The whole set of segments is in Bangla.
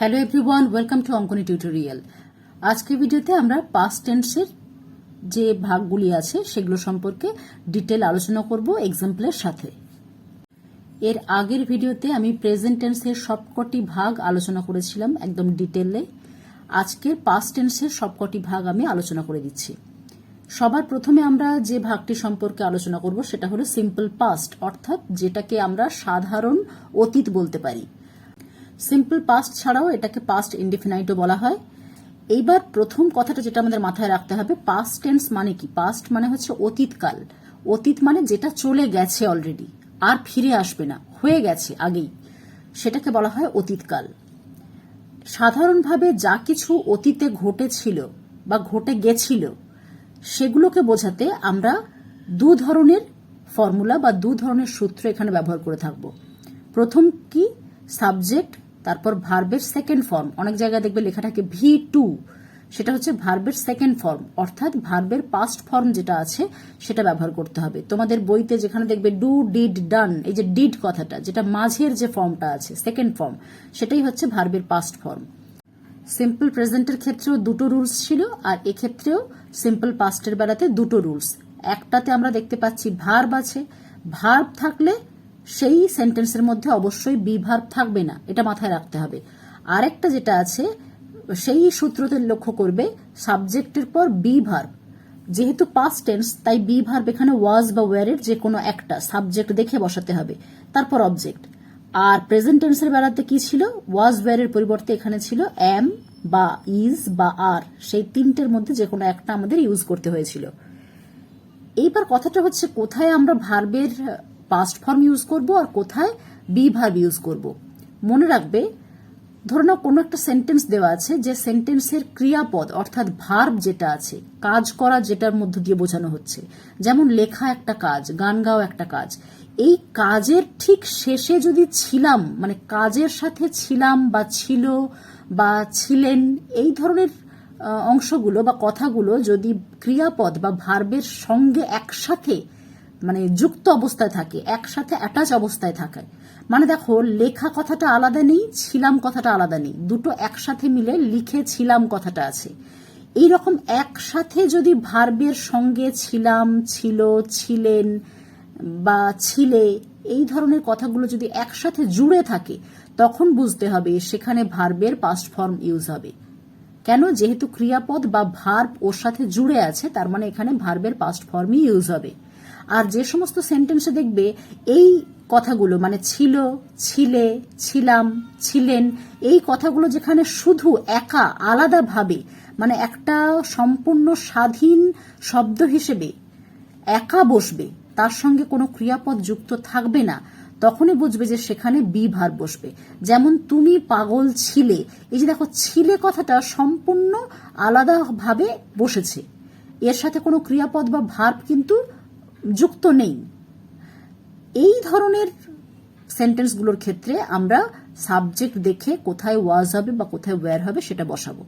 Hello everyone, welcome to Ankani tutorial. আজকের ভিডিওতে আমরা পাস্ট টেন্সের যে ভাগগুলি আছে সেগুলো সম্পর্কে ডিটেল আলোচনা করব এক্সাম্পলের সাথে। এর আগের ভিডিওতে আমি প্রেজেন্ট টেন্সের সবকটি ভাগ আলোচনা করেছিলাম একদম ডিটেলে। আজকের পাস্ট টেন্সের সবকটি ভাগ আমি আলোচনা করে দিচ্ছি। সবার প্রথমে আমরা যে ভাগটি সম্পর্কে আলোচনা করব সেটা হলো সিম্পল পাস্ট, অর্থাৎ যেটাকে আমরা সাধারণ অতীত বলতে পারি। সিম্পল পাস্ট ছাড়াও এটাকে পাস্ট ইনডিফিনাইটও বলা হয়। এইবার প্রথম কথাটা যেটা আমাদের মাথায় রাখতে হবে, পাস্ট টেন্স মানে কি? পাস্ট মানে হচ্ছে অতীতকাল। অতীত মানে যেটা চলে গেছে অলরেডি, আর ফিরে আসবে না, হয়ে গেছে আগেই, সেটাকে বলা হয় অতীতকাল। সাধারণভাবে যা কিছু অতীতে ঘটেছিল বা ঘটে গেছিল সেগুলোকে বোঝাতে আমরা দু ধরনের ফর্মুলা বা দু ধরনের সূত্র এখানে ব্যবহার করে থাকব। প্রথম কি? সাবজেক্ট, তারপর ভার্বের সেকেন্ড ফর্ম। অনেক জায়গায় দেখবে লেখা থাকে V2, সেটা হচ্ছে ভার্বের সেকেন্ড ফর্ম, অর্থাৎ ভার্বের পাস্ট ফর্ম যেটা আছে সেটা ব্যবহার করতে হবে। তোমাদের বইতে যেখানে দেখবে ডু, ডিড, ডান, এই যে ডিড কথাটা, যেটা মাঝের যে ফর্মটা আছে সেকেন্ড ফর্ম, সেটাই হচ্ছে ভার্বের পাস্ট ফর্ম। সিম্পল প্রেজেন্টের ক্ষেত্রেও দুটো রুলস ছিল, আর এক্ষেত্রেও সিম্পল পাস্টের বেলাতে দুটো রুলস। একটাতে আমরা দেখতে পাচ্ছি ভার্ব আছে, ভার্ব থাকলে সেই সেন্টেন্সের মধ্যে অবশ্যই বি ভার্ব থাকবে না, এটা মাথায় রাখতে হবে। আরেকটা যেটা আছে সেই সূত্রতে লক্ষ্য করবে, সাবজেক্টের পর বি ভার্ব। যেহেতু পাস্ট টেন্স তাই বি ভার্ব এখানে ওয়াজ বা ওয়ারের যে কোনো একটা সাবজেক্ট দেখে বসাতে হবে, তারপর অবজেক্ট। আর প্রেজেন্ট টেন্সের বেলাতে কি ছিল? ওয়াজ ওয়ারের পরিবর্তে এখানে ছিল এম বা ইজ বা আর, সেই তিনটের মধ্যে যে কোনো একটা আমাদের ইউজ করতে হয়েছিল। এইবার কথাটা হচ্ছে কোথায় আমরা ভার্বের পাস্ট ফর্ম ইউজ করব আর কোথায় বি ভার্ব ইউজ করব। মনে রাখবে, ধরো না কোনো একটা সেন্টেন্স দেওয়া আছে, যে সেন্টেন্সের ক্রিয়াপদ অর্থাৎ ভার্ব যেটা আছে, কাজ করা যেটার মধ্য দিয়ে বোঝানো হচ্ছে, যেমন লেখা একটা কাজ, গান গাওয়া একটা কাজ। এই কাজের ঠিক শেষে যদি ছিলাম, মানে কাজের সাথে ছিলাম বা ছিল বা ছিলেন, এই ধরনের অংশগুলো বা কথাগুলো যদি ক্রিয়াপদ বা ভার্বের সঙ্গে একসাথে মানে যুক্ত অবস্থায় থাকে, একসাথে অ্যাটাচ অবস্থায় থাকে, মানে দেখো লেখা কথাটা আলাদা নেই, ছিলাম কথাটা আলাদা নেই, দুটো একসাথে মিলে লিখেছিলাম কথাটা আছে। এই রকম একসাথে যদি ভার্বের সঙ্গে ছিলাম, ছিল, ছিলেন বা ছিলে, এই ধরনের কথাগুলো যদি একসাথে জুড়ে থাকে, তখন বুঝতে হবে সেখানে ভার্বের পাস্ট ফর্ম ইউজ হবে। কেন? যেহেতু ক্রিয়াপদ বা ভার্ব ওর সাথে জুড়ে আছে, তার মানে এখানে ভার্বের পাস্ট ফর্মই ইউজ হবে। আর যে সমস্ত সেন্টেন্সে দেখবে এই কথাগুলো মানে ছিল, ছিলে, ছিলাম, ছিলেন, এই কথাগুলো যেখানে শুধু একা আলাদাভাবে মানে একটা সম্পূর্ণ স্বাধীন শব্দ হিসেবে একা বসবে, তার সঙ্গে কোনো ক্রিয়াপদ যুক্ত থাকবে না, তখনই বুঝবে যে সেখানে বি ভার্ব বসবে। যেমন তুমি পাগল ছিলে, এই যে দেখো ছিলে কথাটা সম্পূর্ণ আলাদাভাবে বসেছে, এর সাথে কোনো ক্রিয়াপদ বা ভার্ব কিন্তু যুক্ত নেই। এই ধরনের সেন্টেন্সগুলোর ক্ষেত্রে আমরা সাবজেক্ট দেখে কোথায় ওয়াজ হবে বা কোথায় ওয়্যার হবে সেটা বসাবো,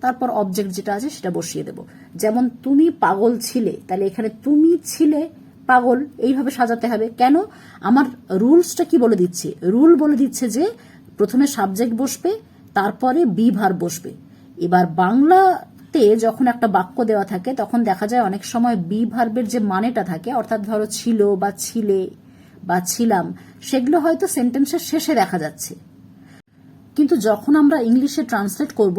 তারপর অবজেক্ট যেটা আছে সেটা বসিয়ে দেব। যেমন তুমি পাগল ছিলে, তাহলে এখানে তুমি ছিলে পাগল, এইভাবে সাজাতে হবে। কেন? আমার রুলসটা কি বলে দিচ্ছে? রুল বলে দিচ্ছে যে প্রথমে সাবজেক্ট বসবে, তারপরে বি ভার্ব বসবে। এবার বাংলাতে যখন একটা বাক্য দেওয়া থাকে তখন দেখা যায় অনেক সময় বি ভার্বের যে মানেটা থাকে, অর্থাৎ ধরো ছিল বা ছিলে বা ছিলাম, সেগুলো হয়তো সেন্টেন্সের শেষে দেখা যাচ্ছে, কিন্তু যখন আমরা ইংলিশে ট্রান্সলেট করব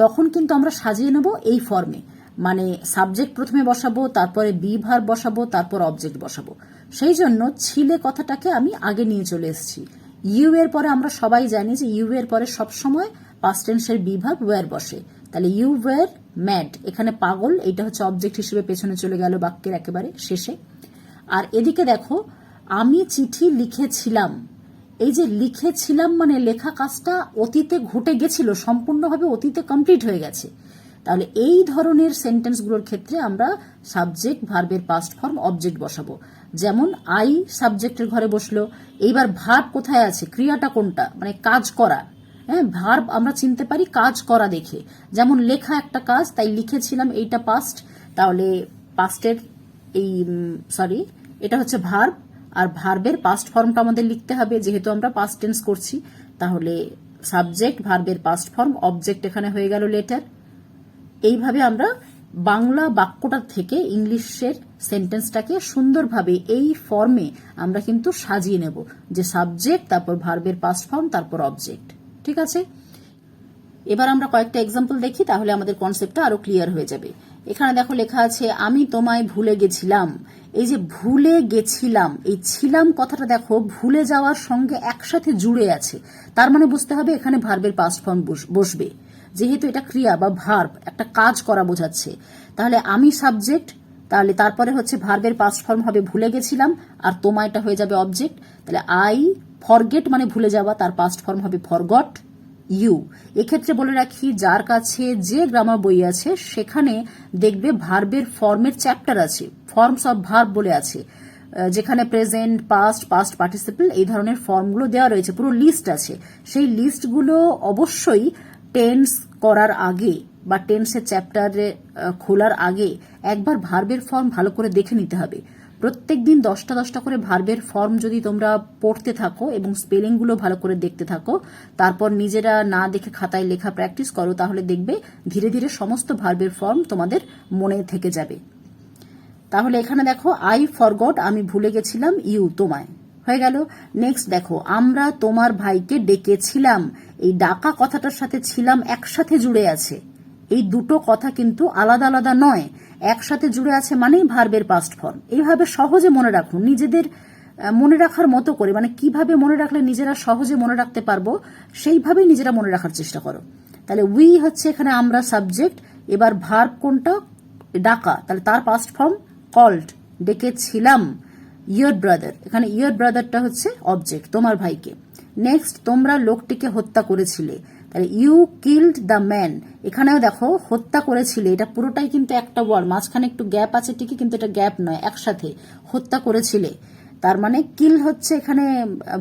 তখন কিন্তু আমরা সাজিয়ে নেব এই ফর্মে, মানে সাবজেক্ট প্রথমে বসাবো, তারপরে বি ভার্ব বসাবো, তারপর অবজেক্ট বসাবো। সেই জন্য ছিলে কথাটাকে আমি আগে নিয়ে চলে এসেছি। ইউ এর পরে আমরা সবাই জানি যে ইউ এর পরে সবসময় পাস্ট টেন্সের বি ভার্ব ওয়্যার বসে, তাহলে ইউ ওয়্যার ম্যাড, এখানে পাগল এইটা হচ্ছে অবজেক্ট হিসেবে পেছনে চলে গেল বাক্যের একেবারে শেষে। আর এদিকে দেখো আমি চিঠি লিখেছিলাম, এই যে লিখেছিলাম মানে লেখা কাজটা অতীতে ঘটে গেছিল, সম্পূর্ণভাবে অতীতে কমপ্লিট হয়ে গেছে। তাহলে এই ধরনের সেন্টেন্সগুলোর ক্ষেত্রে আমরা সাবজেক্ট ভার্বের পাস্ট ফর্ম অবজেক্ট বসাবো। যেমন আই সাবজেক্টের ঘরে বসলো, এইবার ভার্ব কোথায় আছে, ক্রিয়াটা কোনটা, মানে কাজ করা। হ্যাঁ, ভার্ব আমরা চিনতে পারি কাজ করা দেখে, যেমন লেখা একটা কাজ, তাই লিখেছিলাম এইটা পাস্ট, তাহলে পাস্টের এই এটা হচ্ছে ভার্ব, আর ভার্বের পাস্ট ফর্মটা আমাদের লিখতে হবে, যেহেতু আমরা পাস্ট টেন্স করছি, তাহলে সাবজেক্ট, ভার্বের পাস্ট ফর্ম, অবজেক্ট এখানে হয়ে গেল লেটার। এইভাবে আমরা বাংলা বাক্যটা থেকে ইংলিশের সেন্টেন্সটাকে সুন্দরভাবে এই ফর্মে আমরা কিন্তু সাজিয়ে নেব, যে সাবজেক্ট, তারপর ভার্বের পাস্ট ফর্ম, তারপর অবজেক্ট। ঠিক আছে, এবার আমরা কয়েকটা এক্সাম্পল দেখি, তাহলে আমাদের কনসেপ্টটা আরো ক্লিয়ার হয়ে যাবে। এখানে দেখো লেখা আছে আমি তোমায় ভুলে গেছিলাম। এই যে ভুলে গেছিলাম, এই ছিলাম কথাটা দেখো ভুলে যাওয়ার সঙ্গে একসাথে জুড়ে আছে, তার মানে বুঝতে হবে এখানে ভার্বের পাস্ট ফর্ম বসবে, যেহেতু এটা ক্রিয়া বা ভার্ব, একটা কাজ করা বোঝাচ্ছে। তাহলে আমি সাবজেক্ট, তাহলে তারপরে হচ্ছে ভার্বের পাস্ট ফর্ম হবে ভুলে গেছিলাম, আর তোমায়টা হয়ে যাবে অবজেক্ট। তাহলে আই ফরগেট মানে ভুলে যাওয়া, তার পাস্ট ফর্ম হবে ফরগট ইউ। এক্ষেত্রে বলে রাখি, যার কাছে যে গ্রামার বই আছে সেখানে দেখবে ভার্বের ফর্মের চ্যাপ্টার আছে, ফর্মস অফ ভার্ব বলে আছে, যেখানে প্রেজেন্ট, পাস্ট, পাস্ট পার্টিসিপল এই ধরনের ফর্মগুলো দেওয়া রয়েছে, পুরো লিস্ট আছে। সেই লিস্টগুলো অবশ্যই টেন্স করার আগে বা টেন্সের চ্যাপ্টারে খোলার আগে একবার ভার্বের ফর্ম ভালো করে দেখে নিতে হবে। প্রত্যেকদিন 10টা করে ভার্বের ফর্ম যদি তোমরা পড়তে থাকো এবং স্পেলিংগুলো ভালো করে দেখতে থাকো, তারপর নিজেরা না দেখে খাতায় লেখা প্র্যাকটিস করো, তাহলে দেখবে ধীরে ধীরে সমস্ত ভার্বের ফর্ম তোমাদের মনে থেকে যাবে। তাহলে এখানে দেখো আই ফরগট আমি ভুলে গেছিলাম, ইউ তোমায় হয়ে গেল। নেক্সট দেখো আমরা তোমার ভাইকে ডেকেছিলাম, এই ডাকা কথাটার সাথে ছিলাম একসাথে জুড়ে আছে। এই দুটো কথা কিন্তু আলাদা আলাদা নয়, একসাথে জুড়ে আছে মানেই ভার্বের পাস্ট ফর্ম। এইভাবে সহজে মনে রাখুন, নিজেদের মনে রাখার মতো করে, মানে কিভাবে মনে রাখলে নিজেরা সহজে মনে রাখতে পারবো সেইভাবেই নিজেরা মনে রাখার চেষ্টা করো। তাহলে উই হচ্ছে এখানে আমরা সাবজেক্ট, এবার ভার্ব কোনটা, ডাকা, তাহলে তার পাস্ট ফর্ম কল্ড, ডেকেছিলাম ইয়র ব্রাদার, এখানে ইয়র ব্রাদারটা হচ্ছে অবজেক্ট, তোমার ভাইকে। নেক্সট তোমরা লোকটিকে হত্যা করেছিলে, তাহলে ইউ কিল্ড দ্য ম্যান, এখানেও দেখো হত্যা করেছিলে, এটা পুরোটাই কিন্তু একটা ওয়ার্ড, মাঝখানে একটু গ্যাপ আছে ঠিকই, কিন্তু এটা গ্যাপ নয়, একসাথে হত্যা করেছিলে। তার মানে কিল হচ্ছে এখানে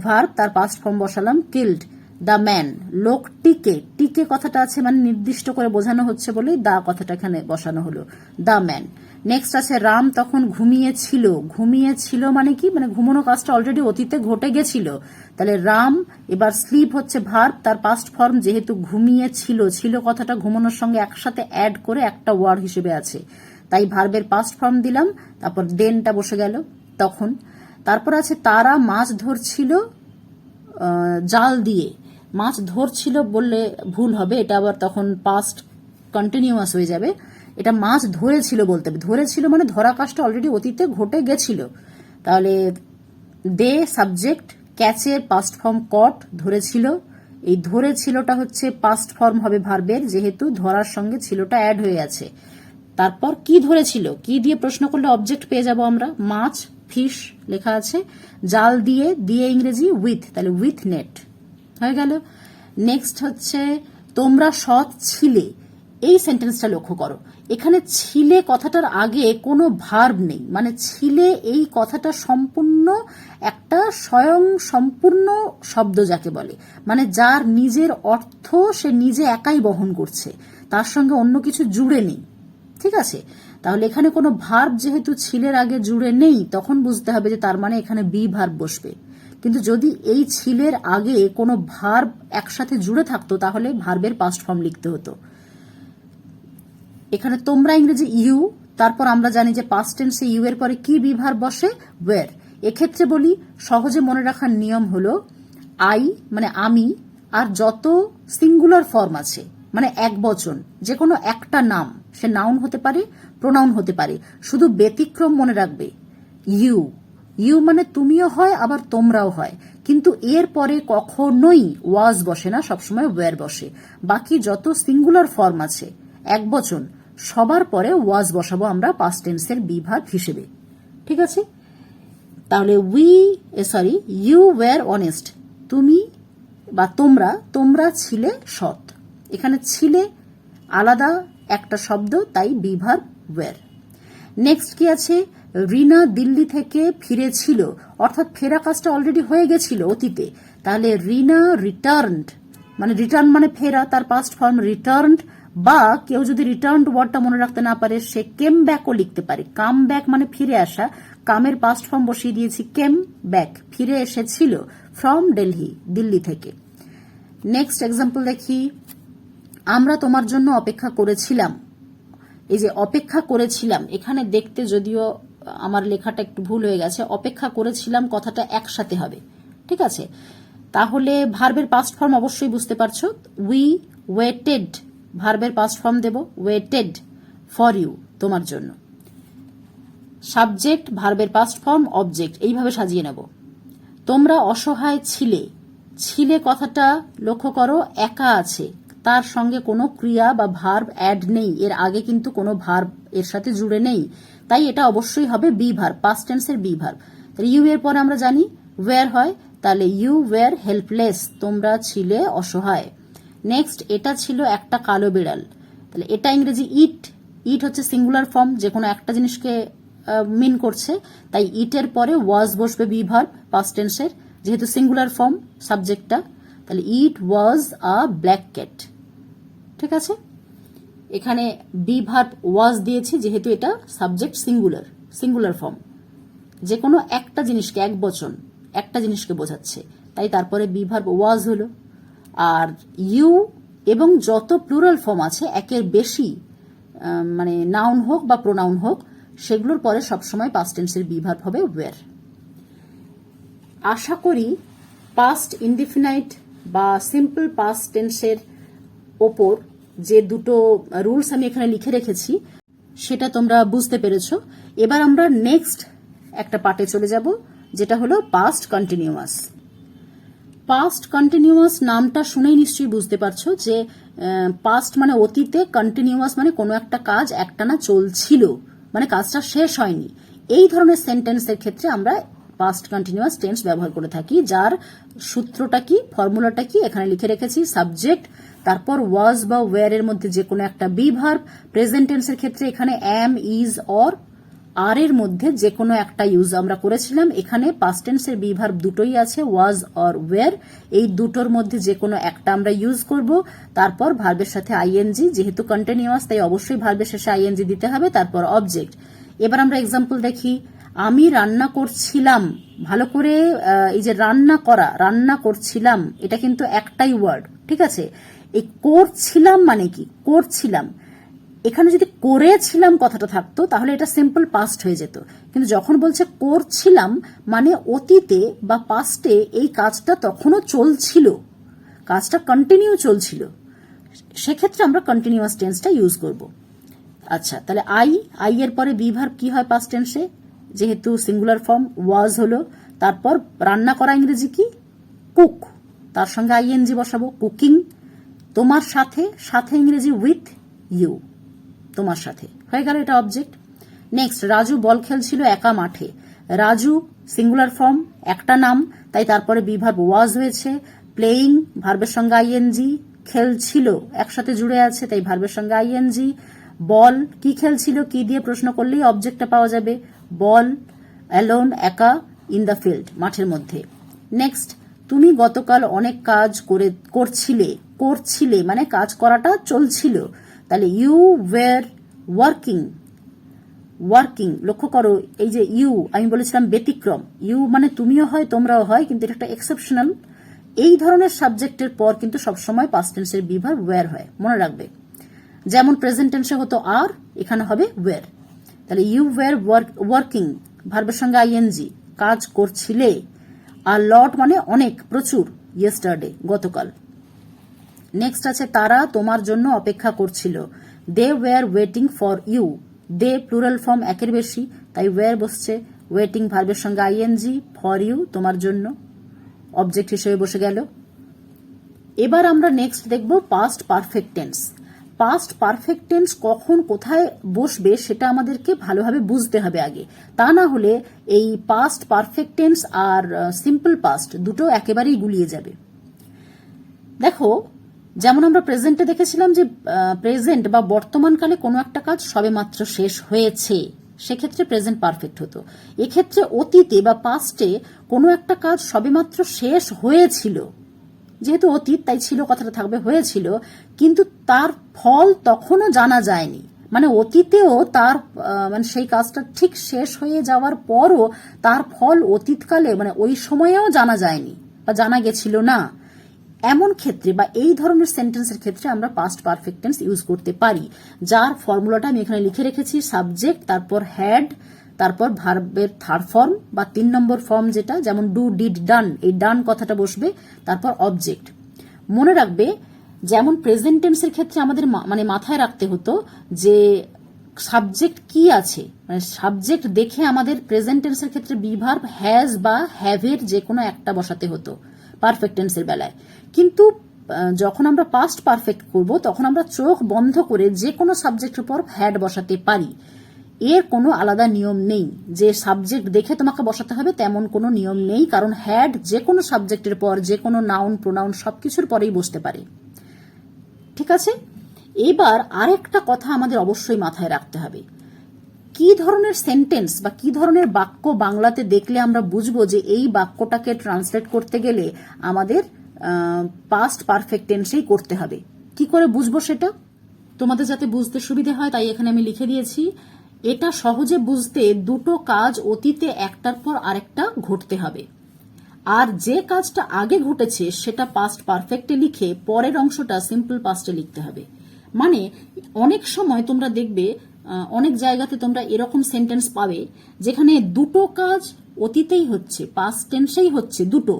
ভার্ব, তার পাস্ট ফর্ম বসালাম কিল্ড দ্য ম্যান, লোকটিকে, টিকে কথাটা আছে মানে নির্দিষ্ট করে বোঝানো হচ্ছে বলেই দা কথাটা এখানে বসানো হলো, দ্য ম্যান। নেক্সট আছে রাম তখন ঘুমিয়েছিল, ঘুমিয়েছিল মানে কি, মানে ঘুমানো কাজটা অলরেডি অতীতে ঘটে গেছিল। তাহলে রাম, এবার স্লিপ হচ্ছে ভার্ব, তার পাস্ট ফর্ম, যেহেতু ঘুমিয়েছিল, ছিল কথাটা ঘুমানোর সঙ্গে একসাথে অ্যাড করে একটা ওয়ার্ড হিসেবে আছে, তাই ভার্বের পাস্ট ফর্ম দিলাম, তারপর দেনটা বসে গেল তখন। তারপর আছে তারা মাছ ধরছিল জাল দিয়ে, মাছ ধরছিল বললে ভুল হবে, এটা আবার তখন পাস্ট কন্টিনিউয়াস হয়ে যাবে, এটা মাছ ধরেছিল বলতে হবে, ধরেছিল মানে ধরা কাজটা অলরেডি অতীতে ঘটে গেছিল। তাহলে দে সাবজেক্ট, ক্যাচের পাস্ট ফর্ম কট, ধরেছিল, এই ধরেছিলটা হচ্ছে পাস্ট ফর্ম হবে ভার্বের, যেহেতু ধরার সঙ্গে ছিলটা অ্যাড হয়ে আছে। তারপর কি ধরেছিল, কি দিয়ে প্রশ্ন করলে অবজেক্ট পেয়ে যাব আমরা, মাছ, ফিশ লেখা আছে, জাল দিয়ে, দিয়ে ইংরেজি উইথ, তাহলে উইথ নেট হয়ে গেল। নেক্সট হচ্ছে তোমরা সৎ ছিলে, এই সেন্টেন্সটা লক্ষ্য করো, এখানে ছিলে কথাটার আগে কোনো ভার্ব নেই, মানে ছিলে এই কথাটা সম্পূর্ণ একটা স্বয়ং সম্পূর্ণ শব্দ যাকে বলে, মানে যার নিজের অর্থ সে নিজে একাই বহন করছে, তার সঙ্গে অন্য কিছু জুড়ে নেই। ঠিক আছে, তাহলে এখানে কোনো ভার্ব যেহেতু ছিলের আগে জুড়ে নেই, তখন বুঝতে হবে যে তার মানে এখানে বি ভার্ব বসবে। কিন্তু যদি এই ছিলের আগে কোনো ভার্ব একসাথে জুড়ে থাকতো, তাহলে ভার্বের পাস্ট ফর্ম লিখতে হতো। এখানে তোমরা ইংরেজি ইউ, তারপর আমরা জানি যে পাস্ট টেন্সে ইউ এর পরে কি বি ভার্ব বসে, ওয়ের। এক্ষেত্রে বলি সহজে মনে রাখার নিয়ম হলো আই মানে আমি, আর যত সিঙ্গুলার ফর্ম আছে মানে এক বচন, যে কোনো একটা নাম, সে নাউন হতে পারে, প্রোনাউন হতে পারে, শুধু ব্যতিক্রম মনে রাখবে ইউ, ইউ মানে তুমিও হয় আবার তোমরাও হয়, কিন্তু এর পরে কখনোই ওয়াজ বসে না, সবসময় ওয়্যার বসে। বাকি যত সিঙ্গুলার ফর্ম আছে এক বচন, সবার পরে ওয়াজ বসাবো আমরা পাস্ট টেন্সের বি ভার্ব হিসেবে। ঠিক আছে, তাহলে ইউ ওয়্যার অনেস্ট, তুমি বা তোমরা ছিলে সৎ, এখানে ছিলে আলাদা একটা শব্দ, তাই বি ভার্ব ওয়্যার। নেক্সট কি আছে, রিনা দিল্লি থেকে ফিরেছিল, অর্থাৎ ফেরা কাজটা অলরেডি হয়ে গেছিল অতীতে, তাহলে রিনা রিটার্নড, মানে রিটার্ন মানে ফেরা, তার পাস্ট ফর্ম রিটার্নড, বা কেউ যদি রিটার্নড ওয়ার্ডটা মনে রাখতে না পারে, সে কেম ব্যাকও লিখতে পারে, কাম ব্যাক মানে ফিরে আসা, কামের পাস্ট ফর্ম বসিয়ে দিয়েছি কেম ব্যাক, ফিরে এসেছিল ফ্রম দিল্লি থেকে। নেক্সট এক্সাম্পল দেখি, আমরা তোমার জন্য অপেক্ষা করেছিলাম। এই যে অপেক্ষা করেছিলাম, এখানে দেখতে যদিও আমার লেখাটা একটু ভুল হয়ে গেছে, অপেক্ষা করেছিলাম কথাটা একসাথে হবে, ঠিক আছে? তাহলে ভার্বের পাস্ট ফর্ম অবশ্যই বুঝতে পারছো, উই ওয়েটেড, ভার্বের পাস্ট ফর্ম দেব ওয়েটেড ফর ইউ, তোমার জন্য। সাবজেক্ট, ভার্বের পাস্ট ফর্ম, অবজেক্ট, এইভাবে সাজিয়ে নেব। তোমরা অসহায় ছিলে, ছিলে কথাটা লক্ষ্য করো একা আছে, তার সঙ্গে কোনো ক্রিয়া বা ভার্ব অ্যাড নেই, এর আগে কিন্তু কোনো ভার্ব এর সাথে জুড়ে নেই, তাই এটা অবশ্যই হবে বি ভার্ব, পাস্ট টেন্সের বি ভার্ব। তাহলে ইউ এর পরে আমরা জানি ওয়্যার হয়, তাহলে ইউ ওয়্যার হেল্পলেস, তোমরা ছিলে অসহায়। নেক্সট, এটা ছিল একটা কালো বিড়াল, তাহলে এটা ইংরেজি ইট, ইট হচ্ছে সিঙ্গুলার ফর্ম, যে কোনো একটা জিনিসকে মিন করছে, তাই ইটের পরে ওয়াজ বসবে বি ভার্ব পাস্ট টেন্সের, যেহেতু সিঙ্গুলার ফর্ম সাবজেক্টটা, তাহলে ইট ওয়াজ আ ব্ল্যাক ক্যাট, ঠিক আছে? এখানে বি ভার্ব ওয়াজ দিয়েছি যেহেতু এটা সাবজেক্ট সিঙ্গুলার, সিঙ্গুলার ফর্ম, যে কোনো একটা জিনিসকে, এক বচন একটা জিনিসকে বোঝাচ্ছে, তাই তারপরে বি ভার্ব ওয়াজ হলো। আর ইউ এবং যত প্লুরাল ফর্ম আছে, একের বেশি মানে নাউন হোক বা প্রোনাউন হোক, সেগুলোর পরে সবসময় পাস্ট টেন্সের বি ভার্ব হবে ওয়্যার। আশা করি পাস্ট ইনডিফিনাইট বা সিম্পল পাস্ট টেন্সের ওপর যে দুটো রুলস আমি এখানে লিখে রেখেছি সেটা তোমরা বুঝতে পেরেছো। এবার আমরা নেক্সট একটা পার্টে চলে যাব, যেটা হলো পাস্ট কন্টিনিউয়াস। পাস্ট কন্টিনিউয়াস নামটা শুনেই নিশ্চয়ই বুঝতে পারছো যে পাস্ট মানে অতীতে, কন্টিনিউয়াস মানে কোনো একটা কাজ একটানা চলছিল, মানে কাজটা শেষ হয়নি। এই ধরনের সেন্টেন্সের ক্ষেত্রে আমরা পাস্ট কন্টিনিউয়াস টেন্স ব্যবহার করে থাকি, যার সূত্রটা কি, ফর্মুলাটা কি এখানে লিখে রেখেছি। সাবজেক্ট, তারপর ওয়াজ বা ওয়্যার এর মধ্যে যে কোনো একটা বি ভার্ব, প্রেজেন্ট টেন্সের ক্ষেত্রে এখানে অ্যাম, ইজ, অর, আর এর মধ্যে যে কোনো একটা ইউজ আমরা করেছিলাম। এখানে পাস্ট টেন্সের বি ভার্ব দুটোই আছে, ওয়াজ অর ওয়্যার, এই দুটোর মধ্যে যে কোনো একটা আমরা ইউজ করব। তারপর ভার্বের সাথে আইএনজি, যেহেতু কন্টিনিউয়াস তাই অবশ্যই ভার্বের শেষে আইএনজি দিতে হবে, তারপর অবজেক্ট। এবার আমরা এক্সাম্পল দেখি, আমি রান্না করছিলাম, ভালো করে এই যে রান্না করা, রান্না করছিলাম, এটা কিন্তু একটাই ওয়ার্ড, ঠিক আছে? এই করছিলাম মানে কি, করছিলাম, এখানে যদি করেছিলাম কথাটা থাকতো তাহলে এটা সিম্পল পাস্ট হয়ে যেত, কিন্তু যখন বলছে করছিলাম মানে অতীতে বা পাস্টে এই কাজটা তখনও চলছিল, কাজটা কন্টিনিউ চলছিল, সেক্ষেত্রে আমরা কন্টিনিউয়াস টেন্সটা ইউজ করব। আচ্ছা, তাহলে আই এর পরে বি ভার্ব কি হয় পাস্ট টেন্সে, যেহেতু সিঙ্গুলার ফর্ম ওয়াজ হলো, তারপর রান্না করা ইংরেজি কি, কুক, তার সঙ্গে আইএনজি বসাবো, কুকিং। তোমার সাথে, সাথে ইংরেজি উইথ ইউ, তোমার সাথে, হয়ে গেল, এটা অবজেক্ট। নেক্সট, রাজু বল খেলছিল একা মাঠে, রাজু সিঙ্গুলার ফর্ম, একটা নাম, তাই তারপরে বি ভার্ব ওয়াজ হয়েছে, প্লেয়িং ভার্বের সঙ্গে আইএনজি, খেলছিল একসাথে জুড়ে আছে তাই ভার্বের সঙ্গে আইএনজি, বল কি খেলছিল, কি দিয়ে প্রশ্ন করলেই অবজেক্টটা পাওয়া যাবে, বল, অ্যালোন একা, ইন দ্য ফিল্ড মাঠের মধ্যে। নেক্সট, তুমি গতকাল অনেক কাজ করছিলে, করছিলে মানে কাজ করাটা চলছিল, তাহলে ইউ ওয়্যার ওয়ার্কিং, ওয়ার্কিং, লক্ষ্য করো এই যে ইউ আমি বলেছিলাম ব্যতিক্রম, ইউ মানে তুমিও হয় তোমরাও হয়, কিন্তু এটা একটা এক্সেপশনাল। এই ধরনের সাবজেক্টের পর কিন্তু সবসময় পাস্ট টেন্সের বি ভার্ব ওয়্যার হয়, মনে রাখবে। যেমন প্রেজেন্ট টেন্সে হতো আর, এখানে হবে ওয়্যার। তাহলে ইউ ওয়্যার ওয়ার্কিং, ভার্বের সঙ্গে আইএনজি, কাজ করছিলে। আর লট মানে অনেক, প্রচুর, ইয়েস্টারডে গতকাল। নেক্সট আছে তারা তোমার জন্য অপেক্ষা করছিল, they were waiting for you, they plural form একের বেশি তাই ওয়্যার বসছে, ওয়েটিং ভার্বের সঙ্গে আইএনজি, ফর ইউ তোমার জন্য, অবজেক্ট হিসেবে বসে গেল। এবার আমরা নেক্সট দেখব past perfect tense. Past perfect tense কখন কোথায় বসবে সেটা আমাদেরকে ভালোভাবে বুঝতে হবে আগে, তা না হলে এই পাস্ট পারফেক্ট টেন্স আর সিম্পল পাস্ট দুটো একেবারেই গুলিয়ে যাবে। দেখো, যেমন আমরা প্রেজেন্টে দেখেছিলাম যে প্রেজেন্ট বা বর্তমানকালে কোনো একটা কাজ সবেমাত্র শেষ হয়েছে, সেক্ষেত্রে প্রেজেন্ট পারফেক্ট হতো। এক্ষেত্রে অতীতে বা পাস্টে কোনো একটা কাজ সবেমাত্র শেষ হয়েছিল, যেহেতু অতীত তাই ছিল কথাটা থাকবে হয়েছিল, কিন্তু তার ফল তখনও জানা যায়নি, মানে অতীতেও তার মানে সেই কাজটা ঠিক শেষ হয়ে যাওয়ার পরও তার ফল অতীতকালে মানে ওই সময়েও জানা যায়নি বা জানা গেছিল না। এমন ক্ষেত্রে বা এই ধরনের সেন্টেন্সের ক্ষেত্রে আমরা পাস্ট পারফেক্ট টেন্স ইউজ করতে পারি, যার ফর্মুলাটা আমি এখানে লিখে রেখেছি। সাবজেক্ট, তারপর হ্যাড, তারপর ভার্বের থার্ড ফর্ম বা 3 নম্বর ফর্ম যেটা, যেমন ডু, ডিড, ডান, এই ডান কথাটা বসবে, তারপর অবজেক্ট। মনে রাখবে যেমন প্রেজেন্ট টেন্সের ক্ষেত্রে আমাদের মানে মাথায় রাখতে হতো যে সাবজেক্ট কি আছে, মানে সাবজেক্ট দেখে আমাদের প্রেজেন্ট টেন্সের ক্ষেত্রে বি ভার্ব হ্যাজ বা হ্যাভের যে কোনো একটা বসাতে হতো পারফেক্ট টেন্সের বেলায়। কিন্তু যখন আমরা পাস্ট পারফেক্ট করব তখন আমরা চোখ বন্ধ করে যে কোনো সাবজেক্টের পর হ্যাড বসাতে পারি। এর কোনো আলাদা নিয়ম নেই যে সাবজেক্ট দেখে তোমাকে বসাতে হবে, তেমন কোনো নিয়ম নেই, কারণ হ্যাড যে কোনো সাবজেক্টের পর যে কোনো নাউন, প্রোনাউন সবকিছুর পরেই বসতে পারে। ঠিক আছে, এবার আরেকটা কথা আমাদের অবশ্যই মাথায় রাখতে হবে। কি ধরনের সেন্টেন্স বা কি ধরনের বাক্য বাংলাতে দেখলে আমরা বুঝবো যে এই বাক্যটাকে ট্রান্সলেট করতে গেলে আমাদের পাস্ট পারফেক্ট টেন্সেই করতে হবে। কি করে বুঝবো সেটা তোমাদের যাতে বুঝতে সুবিধে হয় তাই এখানে আমি লিখে দিয়েছি। এটা সহজে বুঝতে দুটো কাজ অতীতে একটার পর আরেকটা ঘটতে হবে, আর যে কাজটা আগে ঘটেছে সেটা পাস্ট পারফেক্টে লিখে পরের অংশটা সিম্পল পাস্টে লিখতে হবে। মানে অনেক সময় তোমরা দেখবে অনেক জায়গাতে তোমরা এরকম সেন্টেন্স পাবে যেখানে দুটো কাজ অতীতেই হচ্ছে, পাস্ট টেন্সেই হচ্ছে দুটো,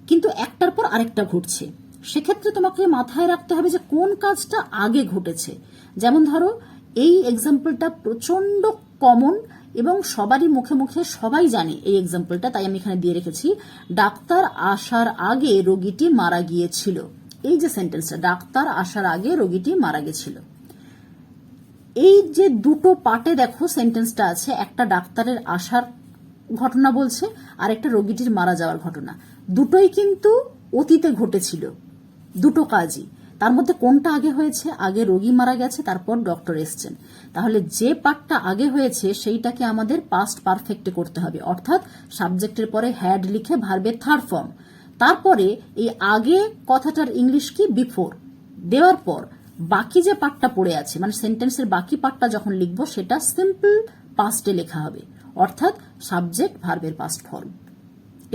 কিন্তু একটার পর আরেকটা ঘটছে। সেক্ষেত্রে তোমাকে মাথায় রাখতে হবে যে কোন কাজটা আগে ঘটেছে। যেমন ধরো এই এক্সাম্পলটা প্রচন্ড কমন এবং সবারই মুখে মুখে সবাই জানে এই এক্সাম্পলটা, তাই আমি এখানে দিয়ে রেখেছি। ডাক্তার আসার আগে রোগীটি মারা গিয়েছিল। এই যে সেন্টেন্সটা, ডাক্তার আসার আগে রোগীটি মারা গেছিল, এই যে দুটো পার্টে দেখো সেন্টেন্সটা আছে, একটা ডাক্তারের আসার ঘটনা বলছে আর একটা রোগীটির মারা যাওয়ার ঘটনা। দুটোই কিন্তু অতীতে ঘটেছিল, দুটো কাজই। তার মধ্যে কোনটা আগে হয়েছে? আগে রোগী মারা গেছে, তারপর ডক্টর এসছেন। তাহলে যে পার্টটা আগে হয়েছে সেইটাকে আমাদের পাস্ট পারফেক্টে করতে হবে, অর্থাৎ সাবজেক্টের পরে হ্যাড লিখে ভার্বের থার্ড ফর্ম, তারপরে এই আগে কথাটার ইংলিশ কি বিফোর দেওয়ার পর বাকি যে পার্টটা পড়ে আছে, মানে সেন্টেন্সের বাকি পার্টটা যখন লিখবো সেটা সিম্পল পাস্টে লেখা হবে, অর্থাৎ সাবজেক্ট ভার্বের পাস্ট ফর্ম।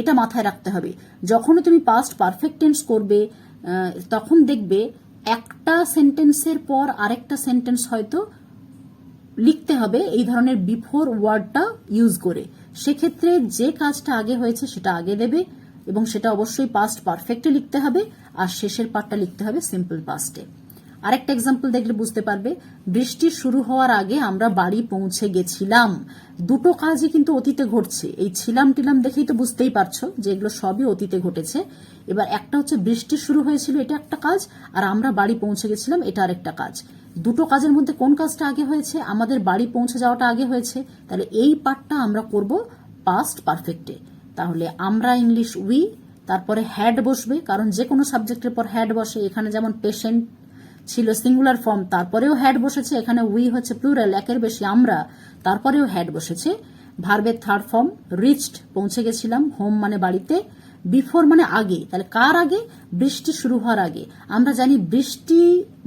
এটা মাথায় রাখতে হবে। যখনই তুমি পাস্ট পারফেক্ট টেন্স করবে তখন দেখবে একটা সেন্টেন্সের পর আরেকটা সেন্টেন্স হয়তো লিখতে হবে এই ধরনের বিফোর ওয়ার্ডটা ইউজ করে। সেক্ষেত্রে যে কাজটা আগে হয়েছে সেটা আগে দেবে এবং সেটা অবশ্যই পাস্ট পারফেক্টে লিখতে হবে, আর শেষের পার্টটা লিখতে হবে সিম্পল পাস্টে। আরেকটা এক্সাম্পল দেখলে বুঝতে পারবে। বৃষ্টি শুরু হওয়ার আগে আমরা বাড়ি পৌঁছে গেছিলাম। দুটো কাজই কিন্তু অতীতে ঘটছে। এই ছিলাম টিলাম দেখেই তো বুঝতেই পারছো যে এগুলো সবই অতীতে ঘটেছে। এবার একটা হচ্ছে বৃষ্টি শুরু হয়েছিল, এটা একটা কাজ, আর আমরা বাড়ি পৌঁছে গেছিলাম, এটা আরেকটা কাজ। দুটো কাজের মধ্যে কোন কাজটা আগে হয়েছে? আমাদের বাড়ি পৌঁছে যাওয়াটা আগে হয়েছে। তাহলে এই পার্টটা আমরা করব পাস্ট পারফেক্টে। তাহলে আমরা ইংলিশ উই, তারপরে হ্যাড বসবে, কারণ যে কোনো সাবজেক্টের পর হ্যাড বসে। এখানে যেমন পেশেন্ট ছিল সিঙ্গুলার ফর্ম, তারপরেও হ্যাড বসেছে। এখানে উই হচ্ছে প্লুরাল, একের বেশি আমরা, তারপরেও হ্যাড বসেছে। ভার্বের থার্ড ফর্ম রিচড, পৌঁছে গেছিলাম। হোম মানে বাড়িতে। বিফোর মানে আগে, তাহলে কার আগে? বৃষ্টি শুরু হওয়ার আগে। আমরা জানি বৃষ্টি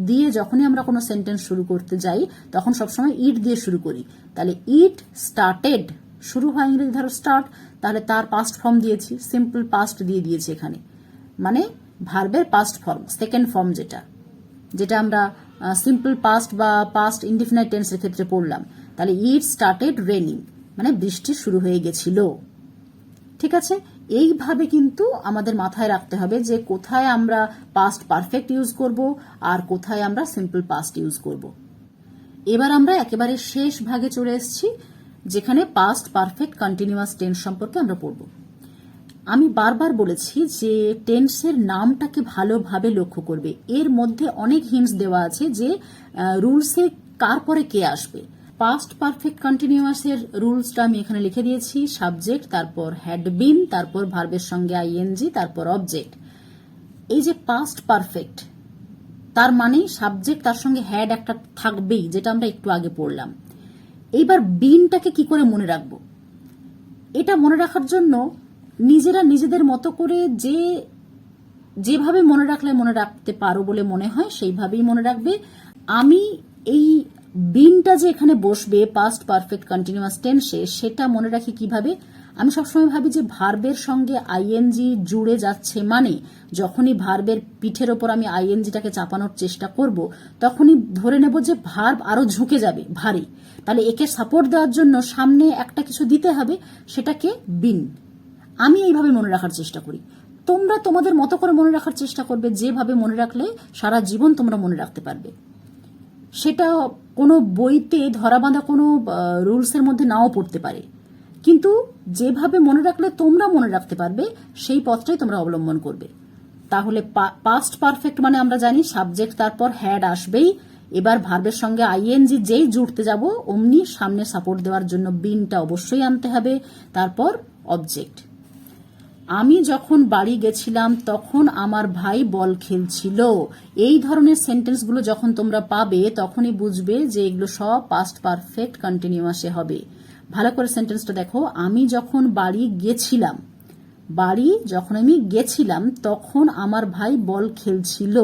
দিয়ে যখনই আমরা কোনো সেন্টেন্স শুরু করতে যাই তখন সবসময় ইট দিয়ে শুরু করি। তাহলে ইট স্টার্টেড, শুরু হয় ইংরেজি ধরো স্টার্ট, তাহলে তার পাস্ট ফর্ম দিয়েছি, সিম্পল পাস্ট দিয়ে দিয়েছি এখানে, মানে ভার্বের পাস্ট ফর্ম, সেকেন্ড ফর্ম যেটা আমরা সিম্পল পাস্ট বা পাস্ট ইনডিফিনাইট টেন্সের ক্ষেত্রে পড়লাম। তাহলে ইট স্টার্টেড রেনিং, মানে বৃষ্টি শুরু হয়ে গেছিল। ঠিক আছে, এইভাবে কিন্তু আমাদের মাথায় রাখতে হবে যে কোথায় আমরা পাস্ট পারফেক্ট ইউজ করব আর কোথায় আমরা সিম্পল পাস্ট ইউজ করব। এবার আমরা একেবারে শেষ ভাগে চলে এসেছি, যেখানে পাস্ট পারফেক্ট কন্টিনিউয়াস টেন্স সম্পর্কে আমরা পড়ব। আমি বারবার বলেছি যে টেন্সের নামটাকে ভালোভাবে লক্ষ্য করবে। এর মধ্যে অনেক হিন্টস দেওয়া আছে যে রুলসে কার পরে কে আসবে। পাস্ট পারফেক্ট কন্টিনিউয়াসের রুলসটা আমি এখানে লিখে দিয়েছি। সাবজেক্ট, তারপর হ্যাড বিন, তারপর ভার্বের সঙ্গে আইএনজি, তারপর অবজেক্ট। এই যে পাস্ট পারফেক্ট, তার মানে সাবজেক্ট তার সঙ্গে হ্যাড একটা থাকবেই, যেটা আমরা একটু আগে পড়লাম। এইবার বিনটাকে কি করে মনে রাখবো? এটা মনে রাখার জন্য নিজেরা নিজেদের মতো করে যেভাবে মনে রাখলে মনে রাখতে পারো বলে মনে হয় সেইভাবেই মনে রাখবে। আমি এই বিনটা যে এখানে বসবে পাস্ট পারফেক্ট কন্টিনিউয়াস টেন্সে, সেটা মনে রাখি কিভাবে? আমি সবসময় ভাবি যে ভার্বের সঙ্গে আইএনজি জুড়ে যাচ্ছে মানে যখনই ভার্বের পিঠের ওপর আমি আইএনজিটাকে চাপানোর চেষ্টা করব তখনই ধরে নেব যে ভার্ব আরো ঝুঁকে যাবে, ভারী। তাহলে একে সাপোর্ট দেওয়ার জন্য সামনে একটা কিছু দিতে হবে, সেটাকে বিন। আমি এইভাবে মনে রাখার চেষ্টা করি। তোমরা তোমাদের মতো করে মনে রাখার চেষ্টা করবে, যেভাবে মনে রাখলে সারা জীবন তোমরা মনে রাখতে পারবে। সেটা কোনো বইতে ধরাবাঁধা কোনো রুলসের মধ্যে নাও পড়তে পারে, কিন্তু যেভাবে মনে রাখলে তোমরা মনে রাখতে পারবে সেই পথটাই তোমরা অবলম্বন করবে। তাহলে পাস্ট পারফেক্ট মানে আমরা জানি সাবজেক্ট তারপর হ্যাড আসবেই। এবার ভার্বের সঙ্গে আইএনজি যেই জুড়তে যাব অমনি সামনে সাপোর্ট দেওয়ার জন্য বিনটা অবশ্যই আনতে হবে, তারপর অবজেক্ট। আমি যখন বাড়ি গেছিলাম তখন আমার ভাই বল খেলছিল। এই ধরনের সেন্টেন্সগুলো যখন তোমরা পাবে তখনই বুঝবে যে এগুলো সব পাস্ট পারফেক্ট কন্টিনিউয়াসে হবে। ভালো করে সেন্টেন্সটা দেখো, আমি যখন বাড়ি গেছিলাম তখন আমার ভাই বল খেলছিল।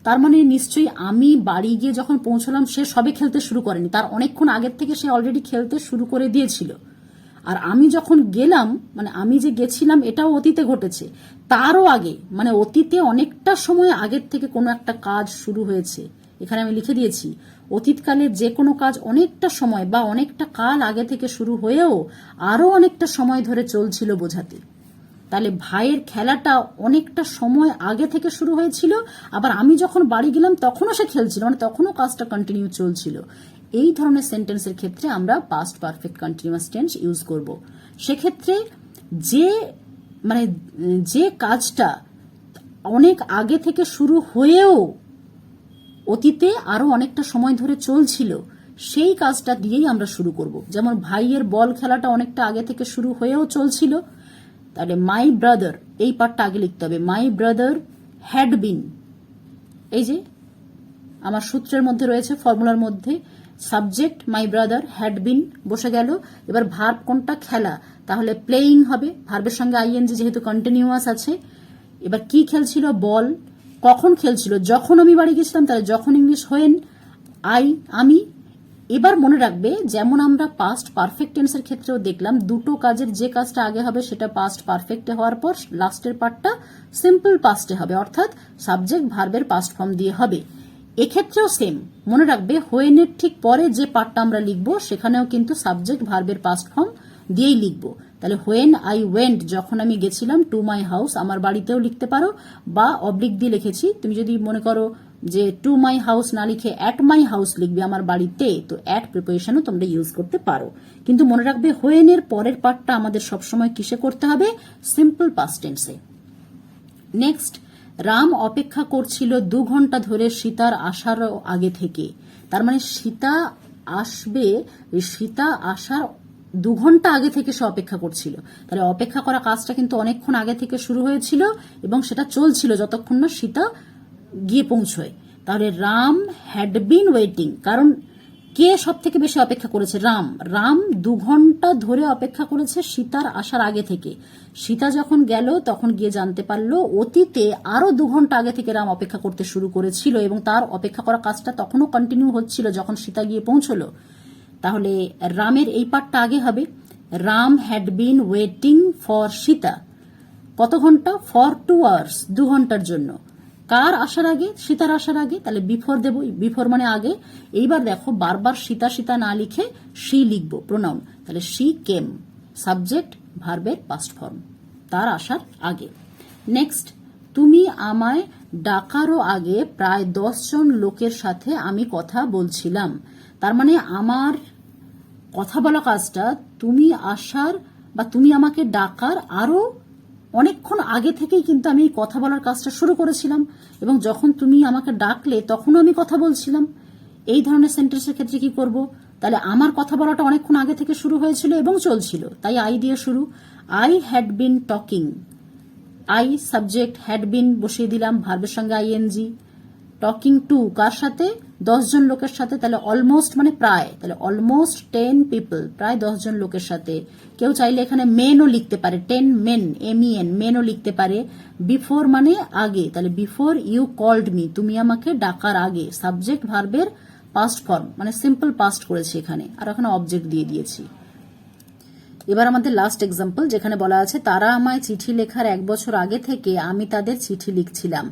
তার মানে নিশ্চয়ই আমি বাড়ি গিয়ে যখন পৌঁছলাম সে সবে খেলতে শুরু করেনি, তার অনেকক্ষণ আগের থেকে সে অলরেডি খেলতে শুরু করে দিয়েছিল। আর আমি যখন গেলাম মানে আমি যে গেছিলাম এটাও অতীতে ঘটেছে, তারও আগে মানে অতীতে অনেকটা সময় আগের থেকে কোনো একটা কাজ শুরু হয়েছে। এখানে আমি লিখে দিয়েছি অতীতকালে যে কোনো কাজ অনেকটা সময় বা অনেকটা কাল আগে থেকে শুরু হয়েও আরো অনেকটা সময় ধরে চলছিল বোঝাতে। তাহলে ভাইয়ের খেলাটা অনেকটা সময় আগে থেকে শুরু হয়েছিল, আবার আমি যখন বাড়ি গেলাম তখনও সে খেলছিল, মানে তখনও কাজটা কন্টিনিউ চলছিল। এই ধরনের সেন্টেন্সের ক্ষেত্রে আমরা past perfect continuous tense use করব। সেক্ষেত্রে যে কাজটা অনেক আগে থেকে শুরু হয়েও অতীতে আরো অনেকটা সময় ধরে চলছিল সেই কাজটা দিয়েই আমরা শুরু করব। যেমন ভাইয়ের বল খেলাটা অনেকটা আগে থেকে শুরু হয়েও চলছিল, তাহলে মাই ব্রাদার এই পার্টটা আগে লিখতে হবে। মাই ব্রাদার হ্যাড বিন, এই যে আমার সূত্রের মধ্যে রয়েছে, ফর্মুলার মধ্যে subject my brother had been বসে গেল। এবার ভার্ব কোনটা? খেলা, তাহলে প্লেয়িং হবে। ভার্বের সঙ্গে আইএনজি যেহেতু কন্টিনিউয়াস আছে। এবার কি খেলছিল? বল। কখন খেলছিল? যখন আমি বাড়ি গেছিলাম, তাহলে যখন ইংলিশ হোয়েন, আমি। এবার মনে রাখবে যেমন আমরা পাস্ট পারফেক্ট টেন্সের ক্ষেত্রেও দেখলাম দুটো কাজের যে কাজটা আগে হবে সেটা পাস্ট পারফেক্টে হওয়ার পর লাস্টের পার্টটা সিম্পল পাস্টে হবে, অর্থাৎ সাবজেক্ট ভার্বের পাস্ট ফর্ম দিয়ে হবে। এক্ষেত্রেও সেম মনে রাখবে, হোয়েনের ঠিক পরে যে পার্টটা আমরা লিখবো সেখানেও কিন্তু সাবজেক্ট ভার্বের পাস্ট ফর্ম দিয়েই লিখবো। তাহলে হোয়েন আই ওয়েন্ট যখন আমি গেছিলাম টু মাই হাউস, আমার বাড়িতেও লিখতে পারো, বা অবলিক দিয়ে লিখেছি। তুমি যদি মনে করো যে টু মাই হাউস না লিখে অ্যাট মাই হাউস লিখবে আমার বাড়িতে, তো অ্যাট প্রিপোজিশনও তোমরা ইউজ করতে পারো। কিন্তু মনে রাখবে হোয়েনের পরের পার্টটা আমাদের সবসময় কিসে করতে হবে? সিম্পল পাস্ট টেন্সে। নেক্সট, রাম অপেক্ষা করছিল 2 ঘন্টা ধরে সীতার আসার আগে থেকে। তার মানে সীতা আসবে, সীতা আসার 2 ঘন্টা আগে থেকে সে অপেক্ষা করছিল। তাহলে অপেক্ষা করা কাজটা কিন্তু অনেকক্ষণ আগে থেকে শুরু হয়েছিল এবং সেটা চলছিল যতক্ষণ না সীতা গিয়ে পৌঁছয়। তাহলে রাম হ্যাড বিন ওয়েটিং, কারণ কে সব থেকে বেশি অপেক্ষা করেছে? রাম 2 ঘন্টা ধরে অপেক্ষা করেছে সীতার আসার আগে থেকে। সীতা যখন গেল তখন গিয়ে জানতে পারলো অতীতে আরো 2 ঘন্টা আগে থেকে রাম অপেক্ষা করতে শুরু করেছিল এবং তার অপেক্ষা করা কাজটা তখনও কন্টিনিউ হচ্ছিল যখন সীতা গিয়ে পৌঁছলো। তাহলে রামের এই পার্টটা আগে হবে। Ram had been waiting for Sita. কত ঘন্টা? ফর 2 আওয়ার্স, 2 ঘন্টার জন্য। কার আসার আগে? সীতার আসার আগে। তাহলে বিফোর দেব, বিফোর মানে আগে। এইবার দেখো বারবার সীতা সীতা না লিখে শি লিখবো, প্রোনাউন। তাহলে শি কেম, সাবজেক্ট ভার্বের পাস্ট ফর্ম, তার আসার আগে। নেক্সট, তুমি আমায় ডাকারও আগে প্রায় 10 জন লোকের সাথে আমি কথা বলছিলাম। তার মানে আমার কথা বলা কাজটা তুমি আসার বা তুমি আমাকে ডাকার আরো অনেকক্ষণ আগে থেকেই কিন্তু আমি এই কথা বলার কাজটা শুরু করেছিলাম, এবং যখন তুমি আমাকে ডাকলে তখনও আমি কথা বলছিলাম। এই ধরনের সেন্টেন্সের ক্ষেত্রে কি করব? তাহলে আমার কথা বলাটা অনেকক্ষণ আগে থেকে শুরু হয়েছিল এবং চলছিল, তাই আই দিয়ে শুরু। I had been talking, I subject, had been বসিয়ে দিলাম ভার্বের সঙ্গে আইএনজি। টকিং টু কার সাথে? 10 জন লোকের সাথে। তাহলে অলমোস্ট মানে প্রায়, তাহলে অলমোস্ট 10 পিপল, প্রায় 10 জন লোকের সাথে। কেউ চাইলে এখানে মেনও লিখতে পারে, 10 মেন, MEN, মেনও লিখতে পারে। বিফোর মানে আগে, তাহলে বিফোর ইউ কল্ড মি, তুমি আমাকে ডাকার আগে, সাবজেক্ট ভার্বের পাস্ট ফর্ম, মানে সিম্পল পাস্ট করেছি এখানে, আর এখানে অবজেক্ট দিয়ে দিয়েছি। এবার আমাদের লাস্ট এক্সাম্পল, যেখানে বলা আছে তারা আমায় চিঠি লেখার 1 বছর আগে থেকে আমি তাদের চিঠি লিখছিলাম।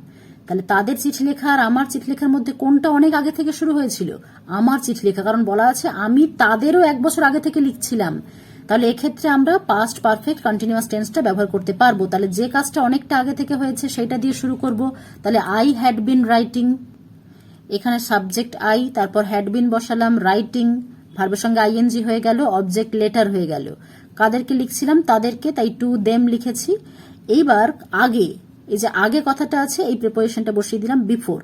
তাহলে তাদের চিঠি লেখা আর আমার চিঠি লেখার মধ্যে কোনটা অনেক আগে থেকে শুরু হয়েছিল? আমার চিঠি লেখা, কারণ বলা আছে আমি তাদেরও 1 বছর আগে থেকে লিখছিলাম। তাহলে এক্ষেত্রে আমরা পাস্ট পারফেক্ট কন্টিনিউয়াস টেন্সটা ব্যবহার করতে পারবো। তাহলে যে কাজটা অনেকটা আগে থেকে হয়েছে সেটা দিয়ে শুরু করব। তাহলে আই হ্যাড বিন রাইটিং, এখানে সাবজেক্ট আই, তারপর হ্যাড বিন বসালাম, রাইটিং ভার্বের সঙ্গে আইএনজি হয়ে গেল, অবজেক্ট লেটার হয়ে গেল। কাদেরকে লিখছিলাম? তাদেরকে, তাই টু দেম লিখেছি। এইবার আগে, এই যে আগে কথাটা আছে এই প্রিপোজিশনটা বসিয়ে দিলাম বিফোর।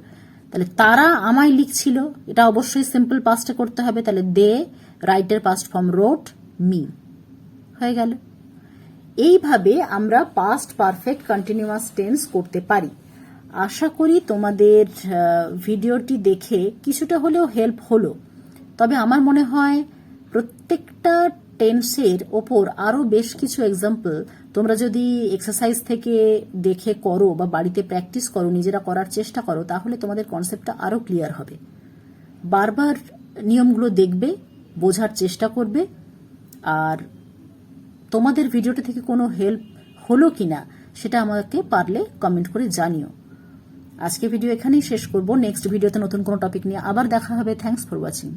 তাহলে তারা আমায় লিখছিল, এটা অবশ্যই সিম্পল পাস্টে করতে হবে। তাহলে দে, রাইটের পাস্ট ফর্ম রোট, মি হয়ে গেল। এইভাবে আমরা পাস্ট পারফেক্ট কন্টিনিউয়াস টেন্স করতে পারি। আশা করি তোমাদের ভিডিওটি দেখে কিছুটা হলেও হেল্প হলো। তবে আমার মনে হয় প্রত্যেকটা টেন্সের ওপর আরও বেশ কিছু এক্সাম্পল তোমরা যদি এক্সারসাইজ থেকে দেখে করো বা বাড়িতে প্র্যাকটিস করো, নিজেরা করার চেষ্টা করো, তাহলে তোমাদের কনসেপ্টটা আরও ক্লিয়ার হবে। বারবার নিয়মগুলো দেখবে, বোঝার চেষ্টা করবে। আর তোমাদের ভিডিওটা থেকে কোনো হেল্প হলো কিনা সেটা আমাকে পারলে কমেন্ট করে জানিও। আজকে ভিডিও এখানেই শেষ করব। নেক্সট ভিডিওতে নতুন কোনো টপিক নিয়ে আবার দেখা হবে। Thanks for watching.